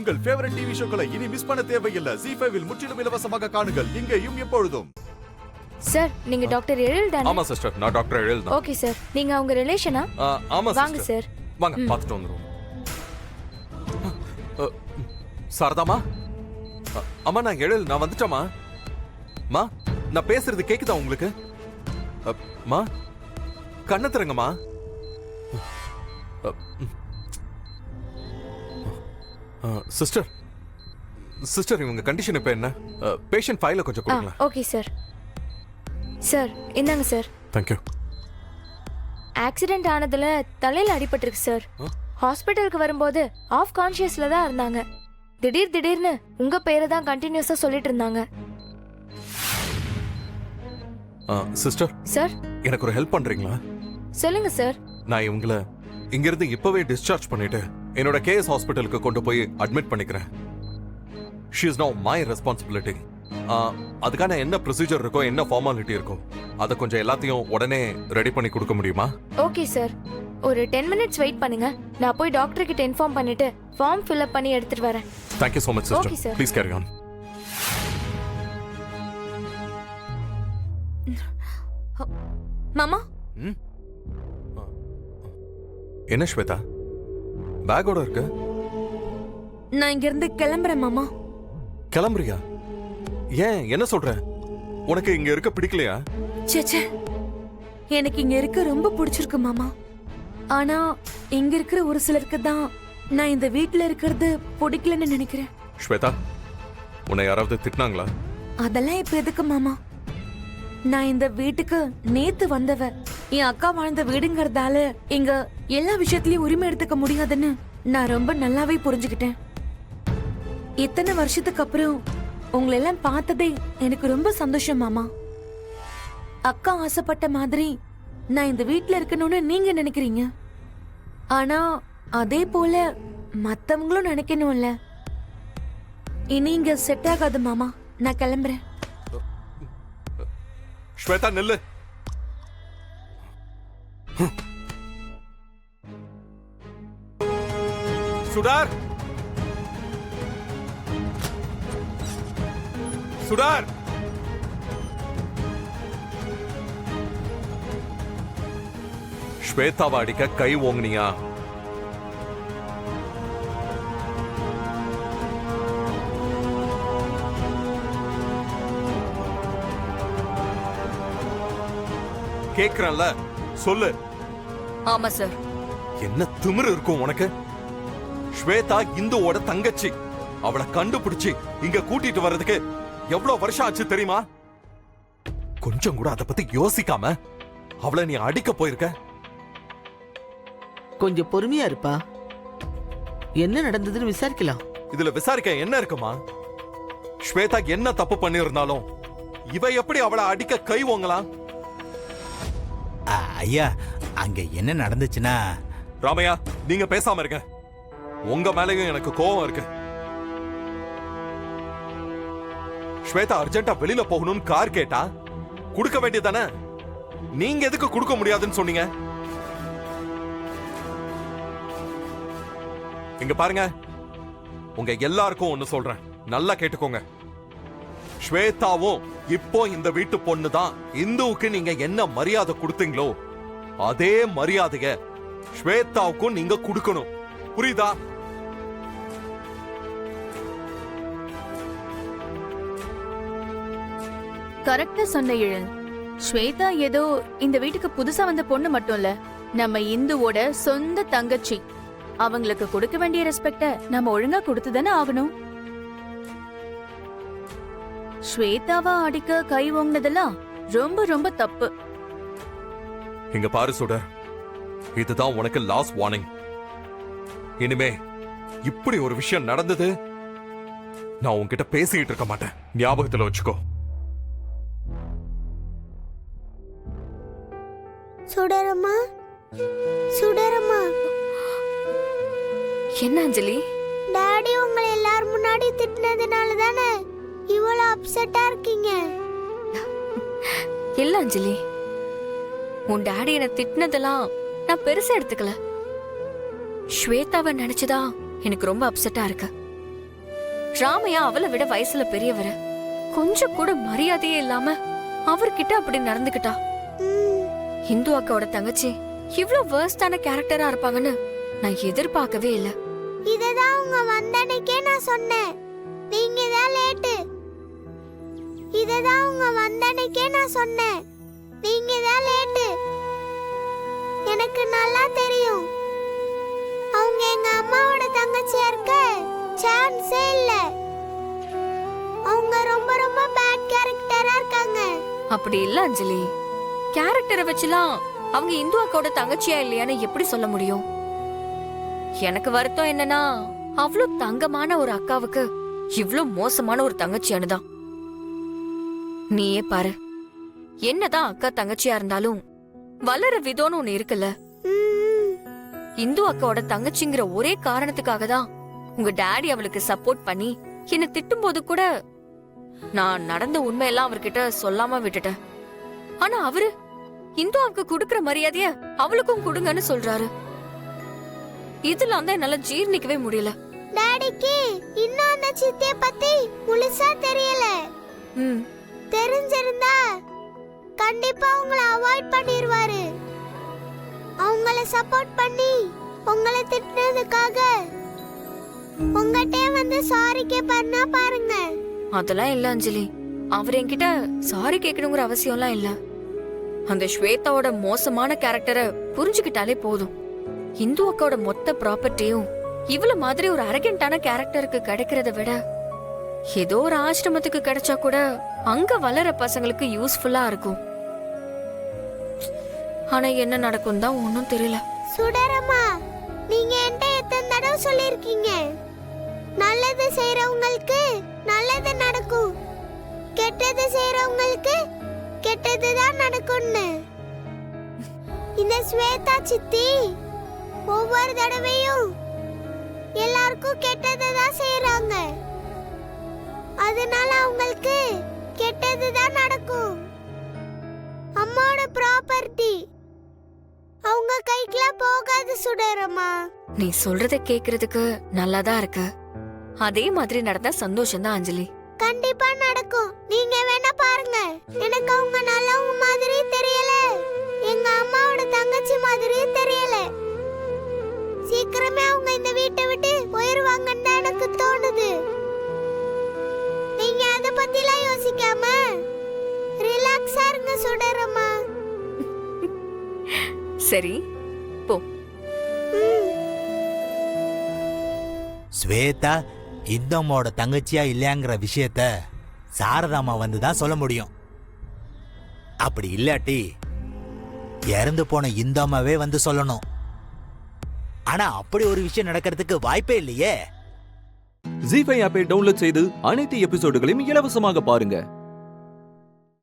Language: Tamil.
உங்கள் ஃபேவரட் டிவி ஷோக்களை இனி மிஸ் பண்ண தேவையில்லை. ZEE5 இல் முற்றிலும் இலவசமாக காணுங்கள், இங்கேயும் எப்பொழுதும். சார், நீங்க டாக்டர் எழில் தானே? ஆமா சிஸ்டர், நான் டாக்டர் எழில் தான். ஓகே சார், நீங்க அவங்க ரிலேஷனா? ஆமா வாங்க சார். வாங்க, பார்த்துட்டு வந்துருவோம். சாரதாமா, அம்மா நான் எழில், நான் வந்துட்டேம்மா. மா, நான் பேசுறது கேக்குதா உங்களுக்கு? மா, கண்ணை திறங்கம்மா. சிஸ்டர் சிஸ்டர் இவங்க கண்டிஷன் இப்ப என்ன? பேஷண்ட் ஃபைல கொஞ்சம் கொடுங்களா? Okay sir. சார் இந்தாங்க சார். தேங்க்யூ. ஆக்சிடென்ட் ஆனதுல தலையில அடிபட்டிருக்கு சார். ஹாஸ்பிட்டலுக்கு வரும்போது ஆஃப் கான்ஷியஸ்ல தான் இருந்தாங்க. திடீர்னு உங்க பேரை தான் கண்டினியூஸா சொல்லிட்டு இருந்தாங்க. சிஸ்டர் சார், எனக்கு ஒரு ஹெல்ப் பண்றீங்களா? சொல்லுங்க சார். நான் இவங்கள இங்க இருந்து இப்பவே டிஸ்சார்ஜ் பண்ணிட்டு என்னோட கேஎஸ் ஹாஸ்பிட்டலுக்கு கொண்டு போய் அட்மிட் பண்ணிக்கிறேன். ஷி இஸ் நவ மை ரெஸ்பான்சிபிலிட்டி. அதுக்கான என்ன ப்ரொசீஜர் இருக்கோ, என்ன ஃபார்மாலிட்டி இருக்கோ, அதை கொஞ்சம் எல்லாத்தையும் உடனே ரெடி பண்ணி கொடுக்க முடியுமா? ஓகே சார், ஒரு 10 மினிட்ஸ் வெயிட் பண்ணுங்க. நான் போய் டாக்டர் கிட்ட இன்ஃபார்ம் பண்ணிட்டு ஃபார்ம் ஃபில் அப் பண்ணி எடுத்துட்டு வரேன். Thank you so much sister. Okay, sir. Please carry on. மாமா, என்ன ஸ்வேதா பேக்கோட இருக்கு? நான் இங்க இருந்து கிளம்புறேன் மாமா. கிளம்புறியா? ஏன், என்ன சொல்ற? உனக்கு இங்க இருக்க பிடிக்கலையா? சேச்சே, எனக்கு இங்க இருக்க ரொம்ப பிடிச்சிருக்கு மாமா. ஆனா இங்க இருக்கிற ஒரு சிலருக்கு தான் நான் இந்த வீட்ல இருக்கிறது பிடிக்கலன்னு நினைக்கிறேன். ஸ்வேதா, உன்னை யாராவது திட்டினாங்களா? அதெல்லாம் இப்ப எதுக்கு மாமா? நான் இந்த வீட்டுக்கு நேத்து வந்தவ. என் அக்கா வாழ்ந்த வீடுங்கறதால இங்க எல்லா விஷயத்திலயும் உரிமை எடுத்துக்க முடியாதுன்னு நான் ரொம்ப நல்லாவே புரிஞ்சுக்கிட்டேன். இத்தனை வருஷத்துக்கு அப்புறம் உங்களை எல்லாம் பார்த்ததே எனக்கு ரொம்ப சந்தோஷம் மாமா. அக்கா ஆசைப்பட்ட மாதிரி நான் இந்த வீட்ல இருக்கணும்னு நீங்க நினைக்கிறீங்க. ஆனா அதே போல மத்தவங்களும் நினைக்கணும்ல. இனி இங்க செட் ஆகாது மாமா, நான் கிளம்புறேன். ஸ்வேதா நில்லு. சுடார், சுடார், ஸ்வேதாவை அடிக்க கை ஓங்குனியா? கேக்குறேன்ல, சொல்லு. ஆமா சார். என்ன திமிரு இருக்கும் உனக்கு? ஸ்வேதா இந்துவோட தங்கச்சி. அவளை கண்டுபிடிச்சு இங்க கூட்டிட்டு வர்றதுக்கு எவ்வளவு வருஷம் ஆச்சு தெரியுமா? கொஞ்சம் கூட அதை பத்தி யோசிக்காம அவளை நீ அடிக்க போயிருக்க. கொஞ்சம் பொறுமையா இருப்பா, என்ன நடந்ததுன்னு விசாரிக்கலாம். இதுல விசாரிக்க என்ன இருக்குமா? ஸ்வேதா என்ன தப்பு பண்ணிருந்தாலும் இவ எப்படி அவளை அடிக்க கை ஓங்கலாம்? ஐயா, அங்க என்ன நடந்துச்சுன்னா... ராமையா, நீங்க பேசாம இருக்க. உங்க மேலயும் எனக்கு கோவம் இருக்கு. ஸ்வேதா அர்ஜென்ட்டா வெளியில போகணும்னு கார் கேட்டா கொடுக்க வேண்டியதானே? நீங்க எதுக்கு கொடுக்க முடியாதுன்னு சொன்னீங்க? இங்க பாருங்க, உங்க எல்லாருக்கும் ஒண்ணு சொல்றேன், நல்லா கேட்டுக்கோங்க. ஸ்வேதாவும் இப்போ இந்த வீட்டு பொண்ணுதான். இந்துவுக்கு நீங்க என்ன மரியாதை கொடுத்தீங்களோ அதே மரியாதைய ஸ்வேதாவுக்கும் நீங்க கொடுக்கணும். புரியுதா? கரெக்டா சொன்ன எழில். ஸ்வேதா ஏதோ இந்த வீட்டுக்கு புதுசா வந்த பொண்ணு மட்டும் இல்ல, நம்ம இந்துவோட சொந்த தங்கச்சி. அவங்களுக்கு கொடுக்க வேண்டிய ரெஸ்பெக்ட நம்ம ஒழுங்கா கொடுத்துதானே ஆகணும். ஸ்வேதாவா அடிக்க கை ஓங்கினதெல்லாம் ரொம்ப ரொம்ப தப்பு. இங்க பாரு சுடர், இதுதான் உனக்கு லாஸ்ட் வார்னிங். இனிமே இப்படி ஒரு விஷயம் நடந்தது நான் உன்கிட்ட பேசிட்டு இருக்க மாட்டேன், ஞாபகத்துல வச்சுக்கோ. சுடரம்மா, சுடரம்மா. என்ன அஞ்சலி? டாடி உங்களை எல்லாரும் முன்னாடி திட்டினதுனால தானே இவ்வளவு அப்செட்டா இருக்கீங்க? இல்ல அஞ்சலி, உன் டாடி என்ன திட்டினதெல்லாம் நான் பெருசா எடுத்துக்கல. ஸ்வேதாவை நினைச்சுதான் எனக்கு ரொம்ப அப்செட்டா இருக்கு. ராமையா அவளை விட வயசுல பெரியவரு, கொஞ்சம் கூட மரியாதையே இல்லாம அவர்கிட்ட அப்படி நடந்துக்கிட்டா. இந்து அக்காவோட தங்கச்சி இவ்ளோ வேர்ஸ்டான கேரக்டரா இருப்பாங்கன்னு நான் எதிர்பார்க்கவே இல்ல. இததான் உங்க வந்தனைக்கே நான் சொன்னேன். நீங்க தான் லேட்டு. இததான் உங்க வந்தனைக்கே நான் சொன்னேன். நீங்க தான் லேட்டு. எனக்கு நல்லா தெரியும். அவங்க எங்க அம்மாவோட தங்கச்சியா இருக்க சான்ஸே இல்ல. அவங்க ரொம்ப ரொம்ப பேட் கேரக்டரா இருக்காங்க. அப்படி இல்ல அஞ்சலி, கேரக்டரை வச்சுலாம் அவங்க இந்து அக்காவோட தங்கச்சியா இல்லையான்னு எப்படி சொல்ல முடியும்? எனக்கு வருத்தம் என்னன்னா, அவ்ளோ தங்கமான ஒரு அக்காவுக்கு இவ்ளோ மோசமான ஒரு தங்கச்சியானுதான். நீயே பாரு, என்னதான் அக்கா தங்கச்சியா இருந்தாலும் வளர விதம்னு ஒண்ணு இருக்குல்ல. இந்து அக்காவோட தங்கச்சிங்கிற ஒரே காரணத்துக்காக தான் உங்க டாடி அவளுக்கு சப்போர்ட் பண்ணி என்ன திட்டும் போது கூட நான் நடந்த உண்மையெல்லாம் அவர்கிட்ட சொல்லாம விட்டுட்டேன். ஆனா அவரு இந்து அக்கா குடுக்கற மரியாதைய அவளுக்கும் கொடுங்கன்னு சொல்றாரு. இதெல்லாம் தான் என்னால ஜீர்ணிக்கவே முடியல. டாடிக்கு இன்னும் அந்த சித்திய பத்தி முழுசா தெரியல. தெரிஞ்சிருந்தா கண்டிப்பா உங்களை அவாய்ட் பண்ணிடுவாரு. அவங்கள சப்போர்ட் பண்ணி உங்களை திட்டினதுக்காக உங்ககிட்ட வந்து சாரி கேட்பாருன்னா பாருங்க. அதெல்லாம் இல்ல அஞ்சலி, அவர் என்கிட்ட சாரி கேட்கணுங்கிற அவசியம்லாம் இல்ல. அந்த ஸ்வேதாவோட மோசமான கேரக்டரை புரிஞ்சுக்கிட்டாலே போதும். இந்து அக்காவோட மொத்த ப்ராப்பர்ட்டியும் இவ்வளவு மாதிரி ஒரு அரகண்டான கேரக்டருக்கு கிடைக்கிறத விட ஏதோ ஒரு ஆசிரமத்துக்கு கிடைச்சா கூட அங்க வளர பசங்களுக்கு யூஸ்ஃபுல்லா இருக்கும். ஆனா என்ன நடக்கும் தான் ஒன்னும் தெரியல. சுடரம்மா, நீங்க என்கிட்ட எத்தனை தடவை சொல்லிருக்கீங்க, நல்லது செய்யறவங்களுக்கு நல்லது நடக்கும், கெட்டது செய்யறவங்களுக்கு கெட்டதுதான் நடக்கும்னு. இந்த ஸ்வேதா சித்தி ஒவ்வொரு தடவையும் எல்லாருக்கும் கெட்டதுதான் செய்யறாங்க. அதனால அவங்களுக்கு கெட்டதுதான் நடக்கும். அம்மாவோட ப்ராப்பர்ட்டி அவங்க கைக்குள்ள போகாது சுடரம்மா. நீ சொல்றத கேக்குறதுக்கு நல்லாதான் இருக்கு. அதே மாதிரி நடந்தா சந்தோஷம் தான் அஞ்சலி. கண்டிப்பா நடக்கும். நீங்க வேணா பாருங்க. எனக்கு அவங்க நல்லவங்க மாதிரி தெரியல, எங்க அம்மாவோட தங்கச்சி மாதிரி தெரியல. சீக்கிரமே அவங்க இந்த வீட்டை விட்டு போயிருவாங்கன்னு தான் எனக்கு தோணுது. நீங்க அத பத்திலாம் யோசிக்காம ரிலாக்ஸா இருங்க சுடரம்மா. சரி போ. ஸ்வேதா இந்தம்மாவோட தங்கச்சியா இல்லையாங்கிற விஷயத்த சாரதாமா வந்து தான் சொல்ல முடியும். அப்படி இல்லாட்டி இறந்து போன இந்தம்மாவே வந்து சொல்லணும். ஆனா அப்படி ஒரு விஷயம் நடக்கிறதுக்கு வாய்ப்பே இல்லையே. ஜீ5 ஆப்பை டவுன்லோட் செய்து அனைத்து எபிசோடுகளையும் இலவசமாக பாருங்க.